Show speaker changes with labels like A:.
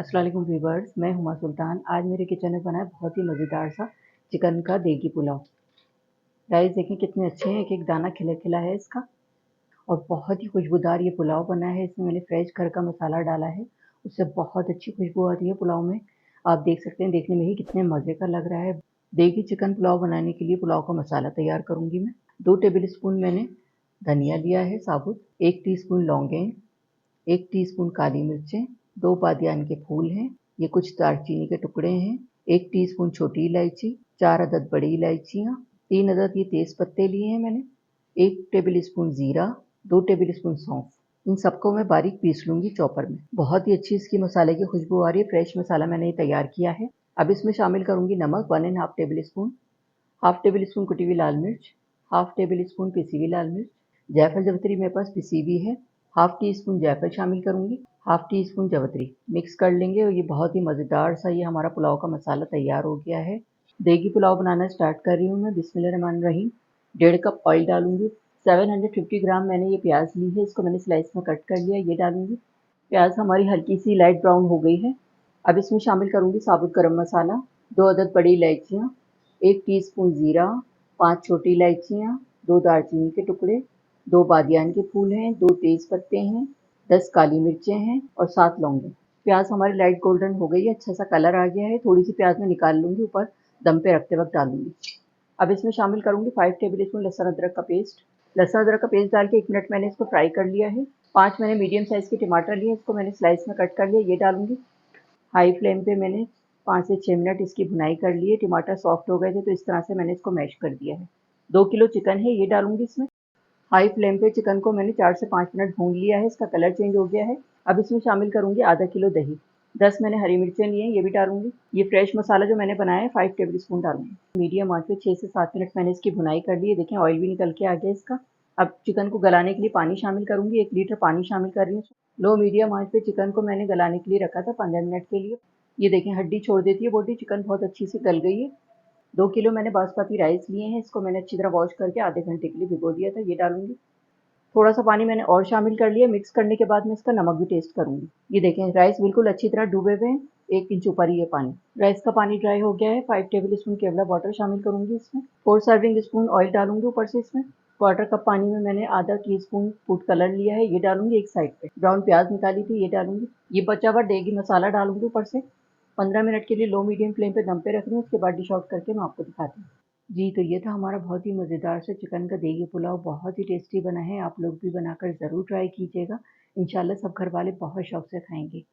A: अस्सलाम वालेकुम व्यूअर्स, मैं हुमा सुल्तान। आज मेरे किचन में बना है बहुत ही मज़ेदार सा चिकन का देगी पुलाव। राइस देखें कितने अच्छे हैं, एक एक दाना खिला खिला है इसका और बहुत ही खुशबूदार ये पुलाव बना है। इसमें मैंने फ्रेश घर का मसाला डाला है, उससे बहुत अच्छी खुशबू आती है पुलाव में। आप देख सकते हैं, देखने में ही कितने मज़े का लग रहा है। देगी चिकन पुलाव बनाने के लिए पुलाव का मसाला तैयार करूँगी मैं। 2 टेबल स्पून मैंने धनिया लिया है साबुत, 1 टीस्पून लौंगें, 1 टीस्पून काली मिर्चें, 2 बादियान के फूल हैं, ये कुछ दालचीनी के टुकड़े हैं, 1 टीस्पून छोटी इलायची, 4 अदद बड़ी इलायचियाँ, 3 अदद ये तेज़ पत्ते लिए हैं मैंने, 1 टेबल स्पून ज़ीरा, 2 टेबल स्पून सौंफ। इन सबको मैं बारीक पीस लूँगी चॉपर में। बहुत ही अच्छी इसकी मसाले की खुशबू आ रही है। फ्रेश मसाला मैंने ये तैयार किया है। अब इसमें शामिल करूँगी नमक 1 and half table spoon, half table spoon कुटी हुई लाल मिर्च, हाफ टेबल स्पून पिसी हुई लाल मिर्च, जायफल जवित्री मेरे पास पिसी हुई है, हाफ टी स्पून जायफल शामिल करूँगी, हाफ टी स्पून जवित्री। मिक्स कर लेंगे और ये बहुत ही मज़ेदार सा ये हमारा पुलाव का मसाला तैयार हो गया है। देगी पुलाव बनाना स्टार्ट कर रही हूँ मैं। बिस्मिल्लाहिर्रहमानिर्रहीम। 1.5 कप ऑयल डालूंगी। 750 ग्राम मैंने ये प्याज ली है, इसको मैंने स्लाइस में कट कर लिया, ये डालूंगी। प्याज हमारी हल्की सी लाइट ब्राउन हो गई है। अब इसमें शामिल करूँगी साबुत गरम मसाला, 2 अदद बड़ी इलायचियाँ, 1 टीस्पून ज़ीरा, 5 छोटी इलायचियाँ, 2 दालचीनी के टुकड़े, 2 बादियान के फूल हैं, 2 तेज़ पत्ते हैं, 10 काली मिर्चें हैं और 7 लौंगें। प्याज हमारी लाइट गोल्डन हो गई है, अच्छा सा कलर आ गया है। थोड़ी सी प्याज मैं निकाल लूँगी, ऊपर दम पे रखते वक्त डालूँगी। अब इसमें शामिल करूँगी 5 टेबल स्पून लहसुन अदरक का पेस्ट। लहसुन अदरक का पेस्ट डाल के 1 मिनट मैंने इसको फ्राई कर लिया है। 5 मैंने मीडियम साइज़ के टमाटर लिए, इसको मैंने स्लाइस में कट कर लिया, ये डालूँगी। हाई फ्लेम पे मैंने 5 से 6 मिनट इसकी भुनाई कर ली है। टमाटर सॉफ्ट हो गए थे तो इस तरह से मैंने इसको मैश कर दिया है। 2 किलो चिकन है, ये डालूँगी इसमें। हाई फ्लेम पे चिकन को मैंने 4 से 5 मिनट भून लिया है, इसका कलर चेंज हो गया है। अब इसमें शामिल करूँगी आधा किलो दही, 10 मैंने हरी मिर्चें ली हैं, ये भी डालूँगी। ये फ्रेश मसाला जो मैंने बनाया है 5 टेबल स्पून डालूँगी। मीडियम आँच पे 6 से 7 मिनट मैंने इसकी भुनाई कर ली है, देखें ऑयल भी निकल के आ गया इसका। अब चिकन को गलाने के लिए पानी शामिल करूँगी, 1 लीटर पानी शामिल कर रही हूँ। लो मीडियम आँच पे चिकन को मैंने गलाने के लिए रखा था 15 मिनट के लिए। ये देखें हड्डी छोड़ देती है बोटी, चिकन बहुत अच्छी से गल गई है। 2 किलो मैंने बासमती राइस लिए हैं, इसको मैंने अच्छी तरह वॉश करके आधे घंटे के लिए भिगो दिया था, ये डालूँगी। थोड़ा सा पानी मैंने और शामिल कर लिया। मिक्स करने के बाद मैं इसका नमक भी टेस्ट करूँगी। ये देखें राइस बिल्कुल अच्छी तरह डूबे हुए हैं, 1 इंच ऊपर ही है पानी। राइस का पानी ड्राई हो गया है। 5 टेबल स्पून केवड़ा वाटर शामिल करूँगी इसमें। 4 सर्विंग स्पून ऑयल डालूँगी ऊपर से इसमें। क्वार्टर कप पानी में मैंने आधा टीस्पून फूड कलर लिया है, ये डालूँगी एक साइड पे। ब्राउन प्याज निकाली थी, ये डालूँगी। ये बचा हुआ देगी मसाला डालूँगी ऊपर से। 15 मिनट के लिए लो मीडियम फ्लेम पे दम पे रख रही हूँ, उसके बाद डिश आउट करके मैं आपको दिखाती हूँ। जी, तो ये था हमारा बहुत ही मज़ेदार सा चिकन का देगी पुलाव, बहुत ही टेस्टी बना है। आप लोग भी बनाकर ज़रूर ट्राई कीजिएगा। इंशाल्लाह सब घरवाले बहुत शौक से खाएँगे।